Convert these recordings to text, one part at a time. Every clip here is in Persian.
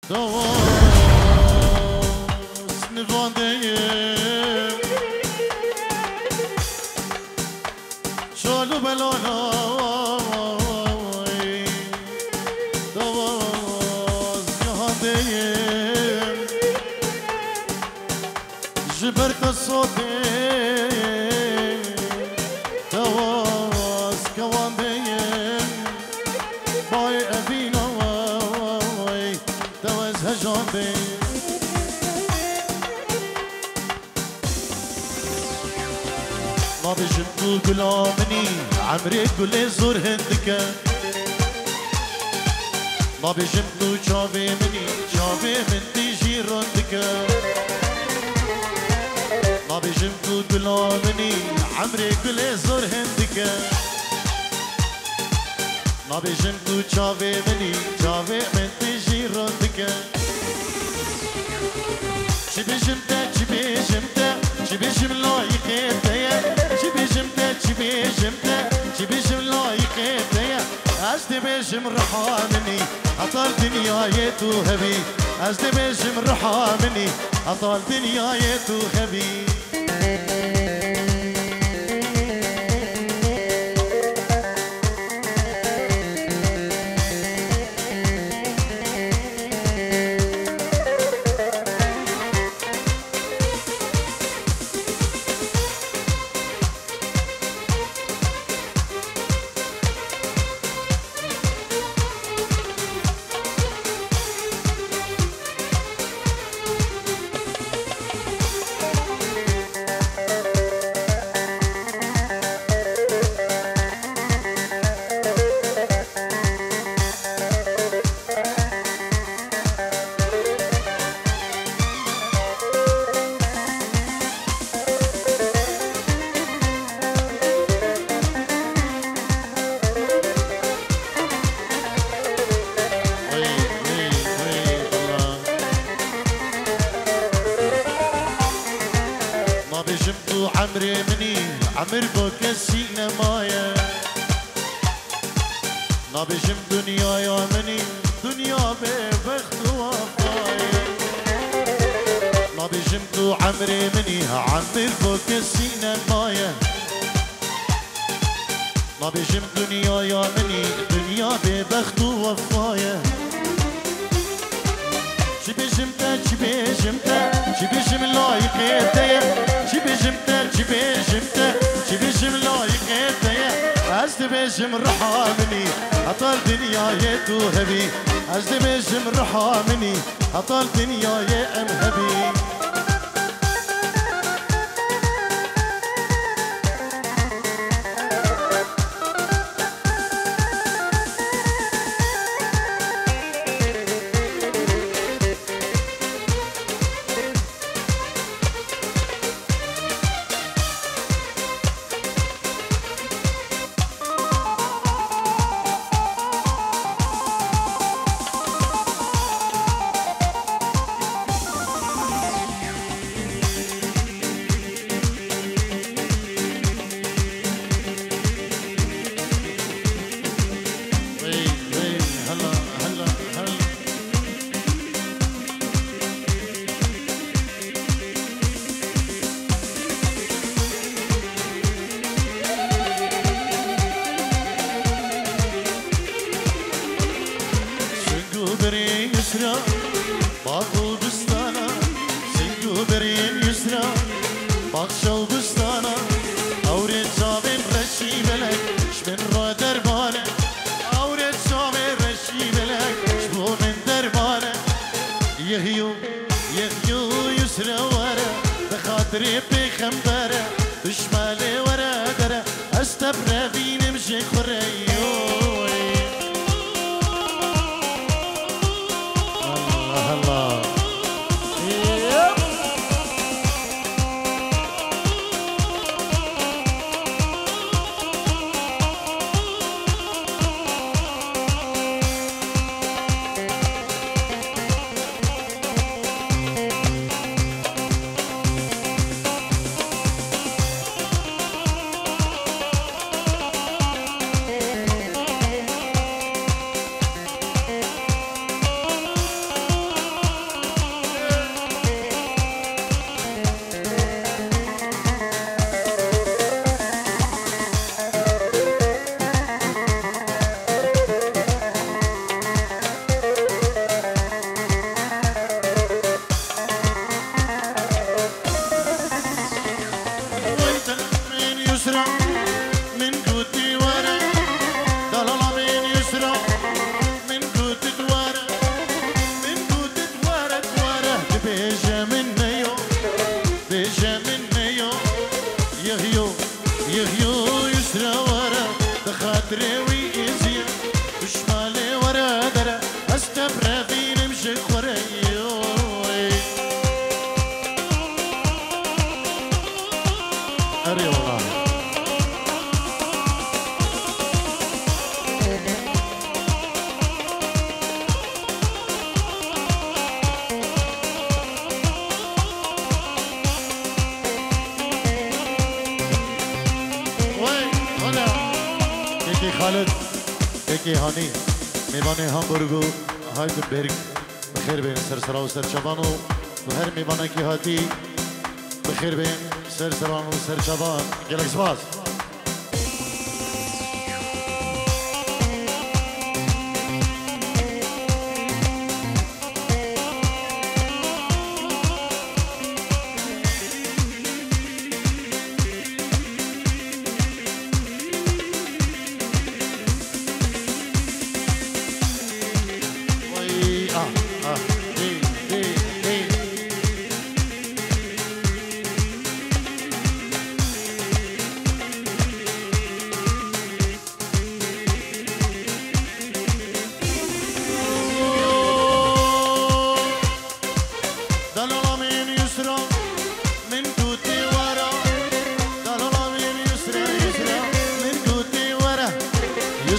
دواس نواندیم شالو بلانا دواس نواندیم جبر قصوتیم دواس كواندیم بای ابینا دواس هجاندیم ما بجمدو قلامني عمري كل زور هندكا ما بجمدو جابي مني جابي من تيجي رندكا ما بجمدو قلامني عمري كل زور هندكا ما بجمدو جابي مني جابي من تيجي رندكا چی بجمده چی بجمده چی بجم لایقه دیا چی بجمده چی بجمده چی بجم لایقه دیا از دی بجم رحامنی اطال دنیای تو هبی از دی بجم رحامنی اطال دنیای تو هبی عمري مني عمر بوك السينة مايا ما بجم دنيا يا مني دنيا ببخت وفايا ما بجم دو عمري مني عمر بوك السينة مايا ما بجم دنيا يا مني دنيا ببخت وفايا چی بجمده چی بجمده چی بجم لایقه دیا چی بجمده چی بجمده چی بجم لایقه دیا از دی بجم رحامنی اطال دنیای تو هبی از دی بجم رحامنی اطال دنیای ام هبی باغ بستانا سنگو برین یسرا باغ شو بستانا اورد جاوین رشی بلک شمن را دربانه اورد جاوین رشی بلک شبو من دربانه یهیو یسرا ورا بخاطری پیغمبره دشمالی ورا دره استبره بینم جی خوریو خالد بكيهاني ميباني هامبورغو هايدلبرغ بخير بين سرسرا وسر شبانو وهر ميبانا كي هاتي بخير بين سرسرا وسر شبان جلك سباس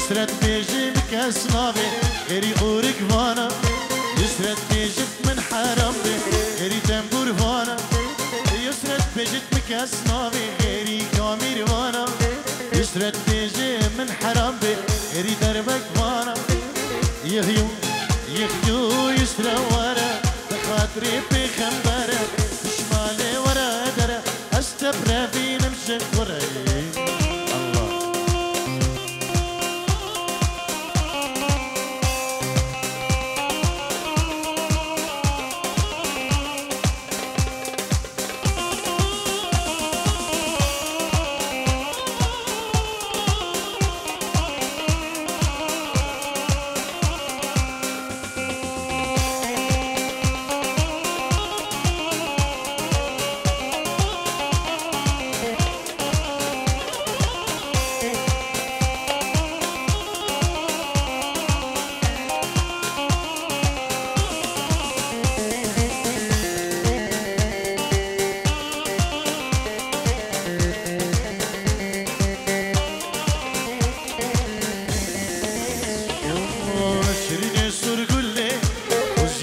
يسرت بيجي بكاسنابي غيري أورك فانا يسرت بيجت من حرام بي غيري تنبور فانا يسرت بيجت بكاسنابي غيري كامير فانا يسرت بيجي من حرام بي غيري دربك فانا يغيو يغيو يسرى ورا بخاطري بخنبرة بشمالي ورا درة استبرا في نمشي ورا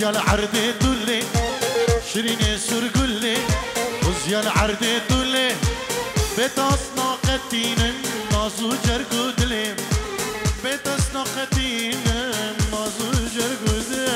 العرض دولي شريني سور قولي وزيا العرض دولي بيت أصنا قتين نازو جرقو دلي بيت أصنا قتين نازو جرقو دلي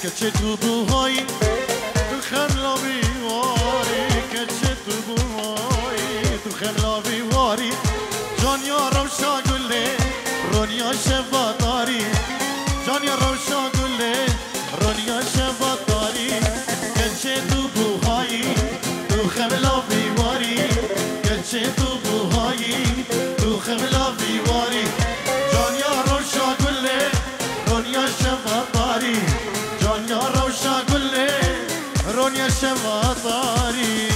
كتشتو بوهاي تخملا بيواري كتشتو بوهاي تخملا بيواري جان يا روشا قولي رونيا شفاطاري جان يا روشا قولي رونيا شفاطاري كتشتو بوهاي تخملا بيواري كتشتو بوهاي تخملا بيواري جان يا روشا قولي رونيا شفاطاري رونيا روشا قولي رونيا شفاطاري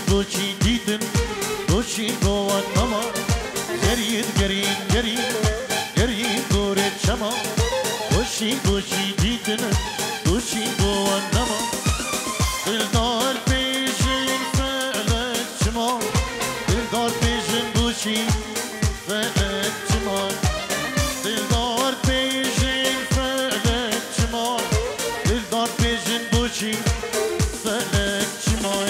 بوشي ديدن بوشي قوة نما جريد جريد جريد جريد دورة شما بوشي بوشي ديدن بوشي قوة نما دلدار بيجن فعلك شما دلدار بيجن بوشي فعلك شما دلدار بيجن فعلك شما دلدار بيجن بوشي فعلك شما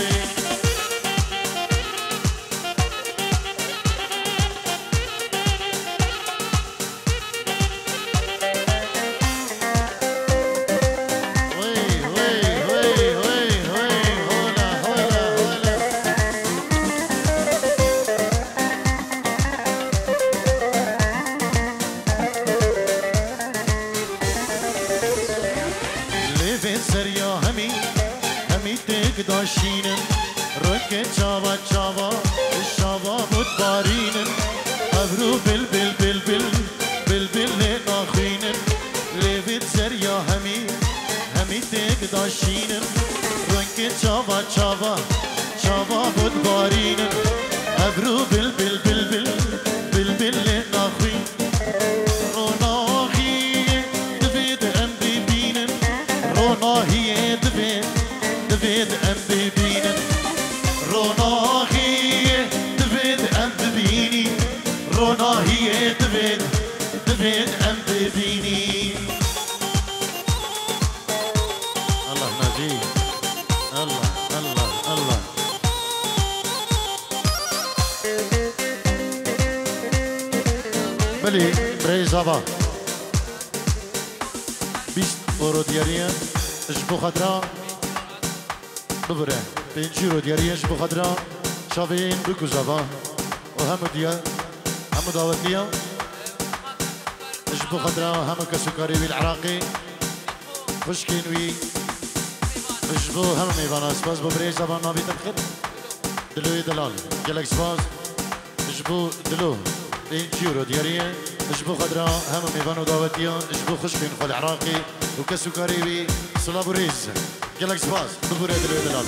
داشینن رنگ چاوا چاوا شاوا بود بارینن ابرو بل بل بل بل بل بل ناخینن لیوید سریا همی تک داشینن رنگ چاوا چاوا شاوا بود بارینن ابرو بل بل بل بل بل بل ناخین روناهی دوید ام ببینن روناهی دوید ام ببینن روناهی دوید ام ببینی روناهی دوید ام ببینی الله نجيب الله الله الله بلي بري زابا بيست اورو دياريا اجبو خضرا ببره بينجيرو دياريا اجبو خضرا شافين بكو زابا وهم ديا هم داوتيا اجبو خضرا هم كسكري بالعراقي خشكين وي اجبو هم ميبانا سباز ببري زابا نابي تبخر دلوي دلال جلك سباز اجبو دلو بينجيرو دياريا اجبو خضرا هم ميبانو داوتيا اجبو خشكين خو العراقي وكسكري وي صلابو ريز جلك سباز ببري دلوي دلال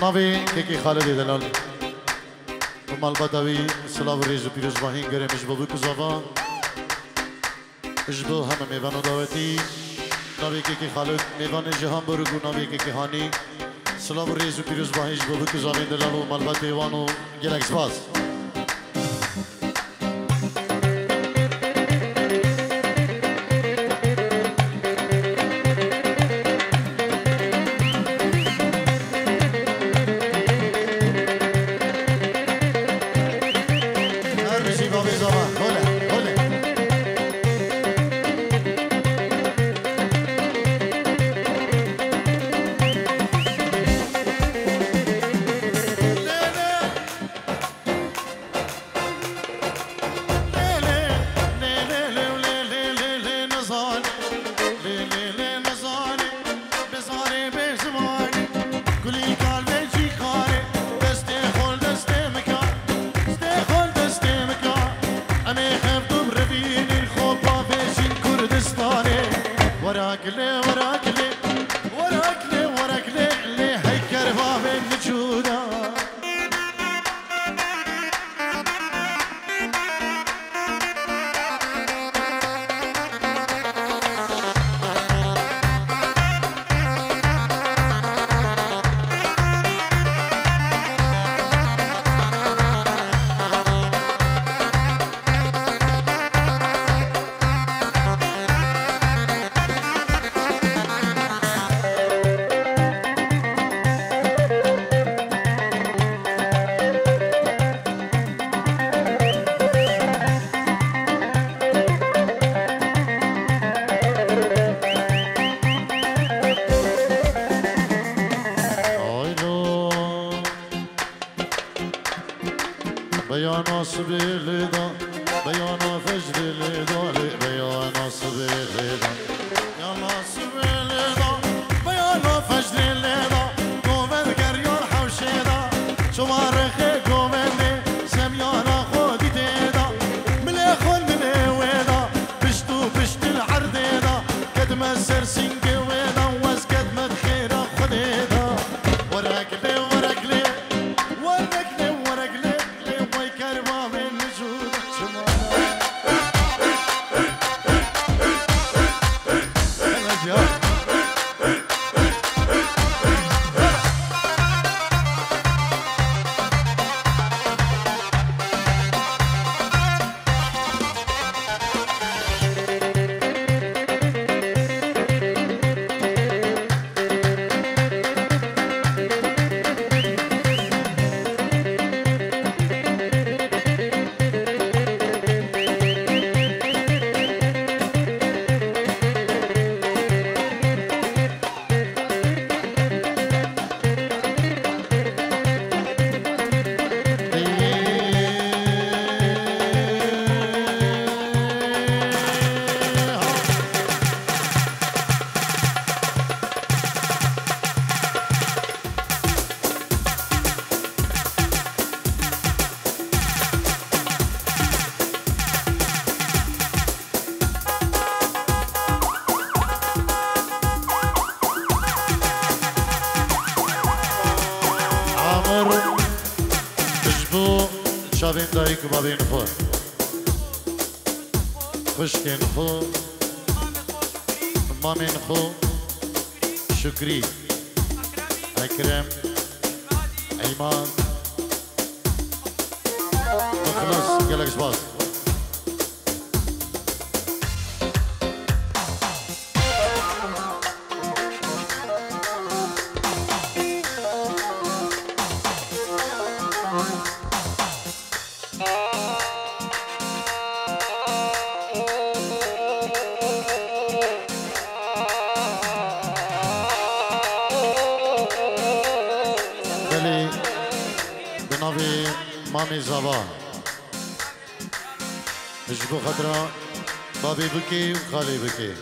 ناوی که خالد دلال مال بدوی سلاو ریز و پیروز باهین گرم اجبو بکو زبان اجبو همه میوان و داوتی ناوی که خالد میوان جهان برگو ناوی که هانی سلاو ریز و پیروز باهیش بو بکو زانین دلال و ملبت ایوان و گلک سپاس بيانا سبيل دا بيانا فجر لدالي بيانا سبيل دا يلا سبيل دا بيانا فجر لدا قومن گریان حوشه دا شما رخي قومن سميانا خودي تيدا ملي خون ملي ويدا بشتو بشت العرض دا قدم السرسنگ ويدا وز قدم الخيرا خدي دا ورق لي ورق لي ورق لي ورق لي شابين دايك وبابين خو خشكين خو مامين خو شكري أكرم أيمان مخلص قالك سباس مامي زبا اجبو خطرة بابي بكي وخالي بكي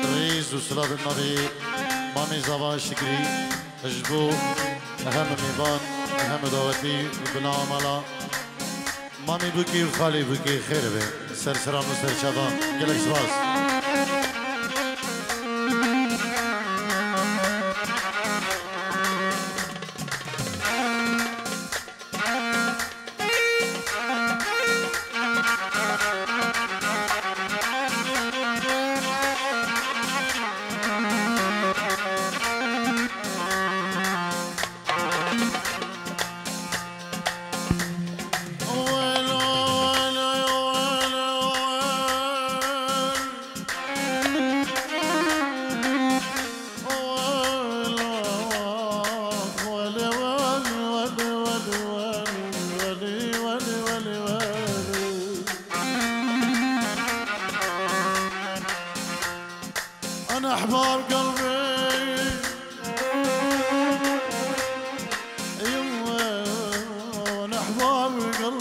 رئيس وصلاة النبي مامي زبا شكري اجبو اهم ميبان اهم دعوتي وبلا عملا مامي بكي وخالي بكي خير بي سر سرام وسر شبان قلق سباس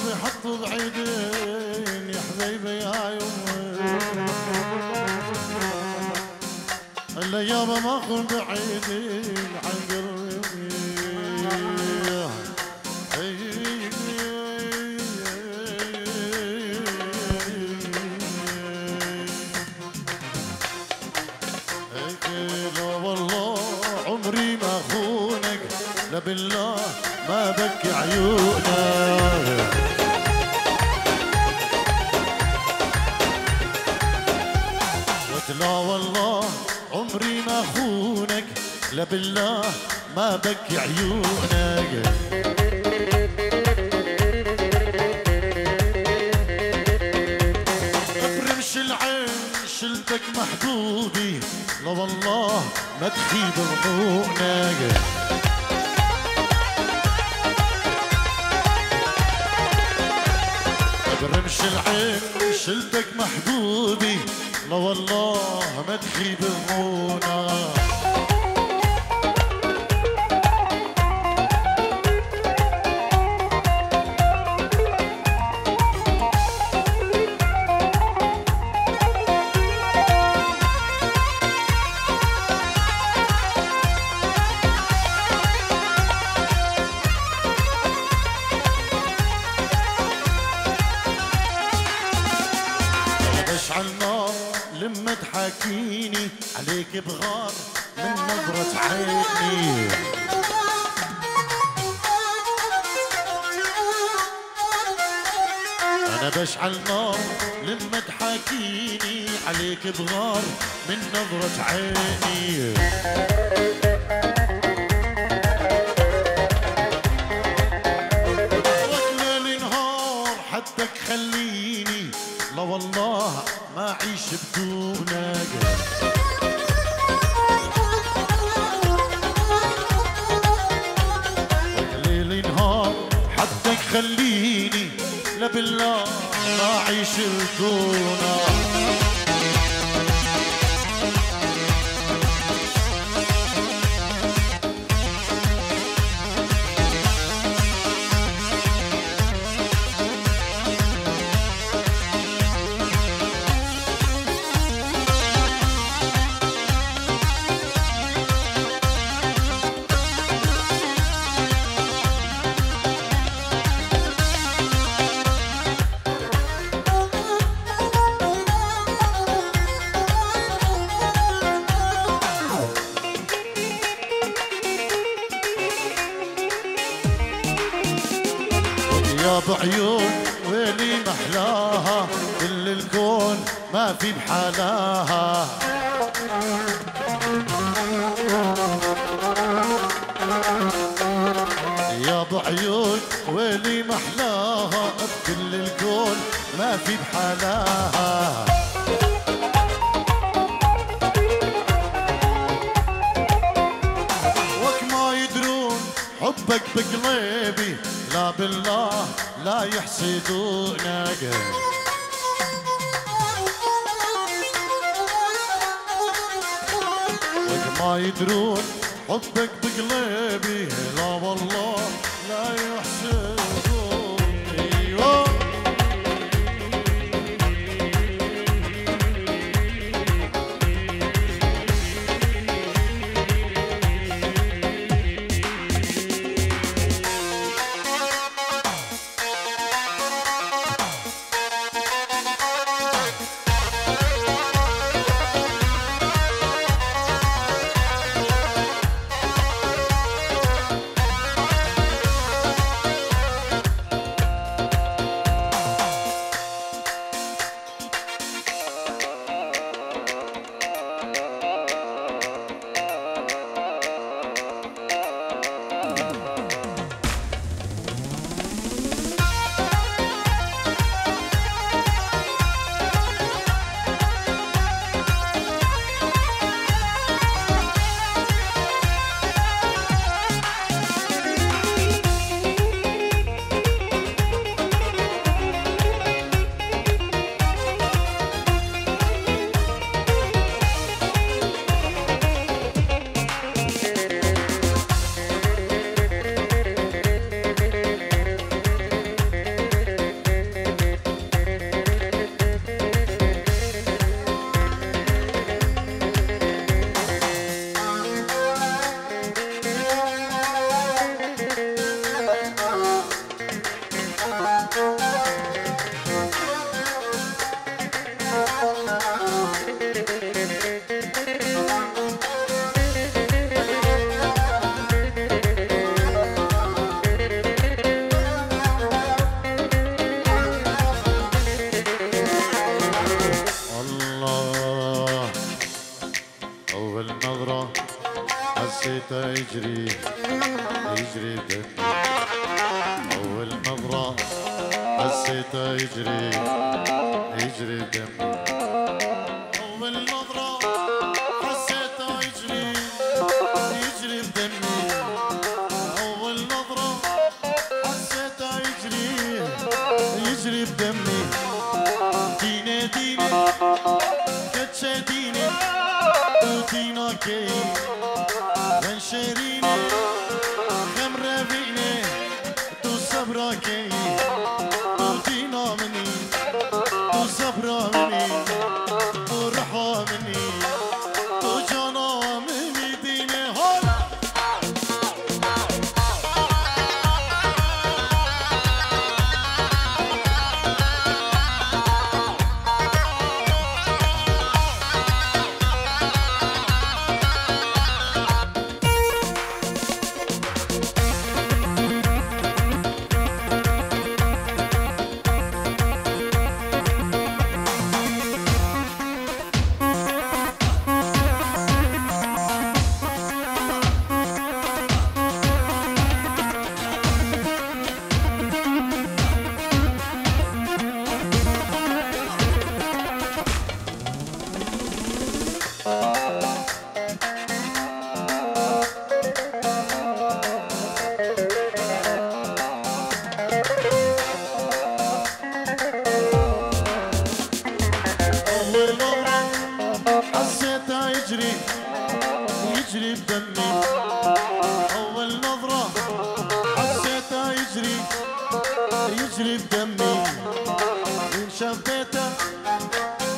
قلبي حطه بعيدين يا حبيبي يا يمي، الايام ما اكون بعيدين عن قلبي. لا والله عمري ما اخونك، لا بالله ما بكي عيونك. لا والله عمري ما اخونك، لا بالله ما بكي عيونك. برمش العين شلتك محبوبي، لا والله ما تخيب ظنونك. برمش العين شلتك محبوبي، لا والله ما تخيب ظنونك. اشعل نار لما تحاكيني، عليك بغار من نظرة عيني. أنا بشعل نار لما تحاكيني، عليك بغار من نظرة عيني. ليل نهار حدك خليني، لا والله ما أعيش بدونك. ليل نهار حدك خليني، لا بالله ما أعيش بدونك. يا بعيون ويلي محلاها، كل الكون ما في بحالاها. يا بعيون ويلي محلاها، كل الكون ما في بحالاها. وك ما يدرون حبك بقلبي، لا بالله لا يحسدونك. وك ما يدرون حبك بقلبي، لا والله لا يحسدوني. أيوه يجري يجري دمي أول نظرة حسيته يجري يجري دمي أول نظرة حسيته يجري يجري بدمي أول نظرة حسيته يجري يجري بدمي ديني ديني كتشة ديني دينا كي شيريني خمرة بيني تو صبرا كي تو دينا مني تو صبرا مني تو رحا مني تو جانا مني ديني هلا يجري بدمي أول نظرة حسيته يجري يجري بدمي إن شفيته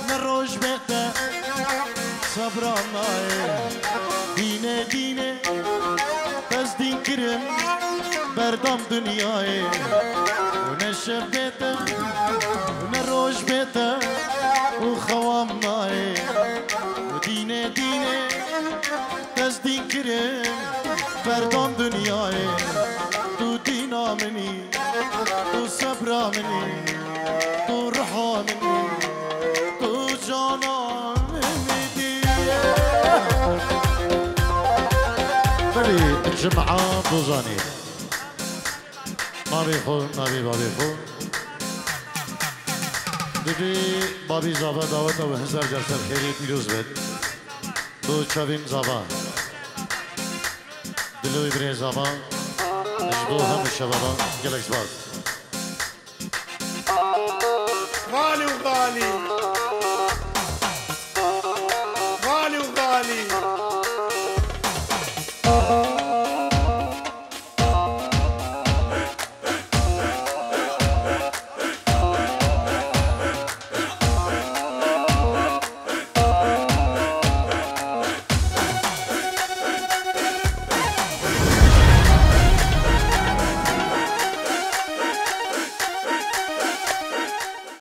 نروج بيته صبرا معي ديني ديني بس دين كرم بردم دنياي ونشف بيته ونروج بيته وخوام معي وديني ديني دين كرم بردم دنياي تو دينا مني تو صبرا مني تو رحا مني تو جانا مني دي بلي الجمعة بوزاني ما بيخون ما بيخون دبي بابي زابا دعوتا وهزار جرسر خيري بيروز بد تو چاوين زابا دلوي بري زابا اجدو هم الشبابا جلكس باز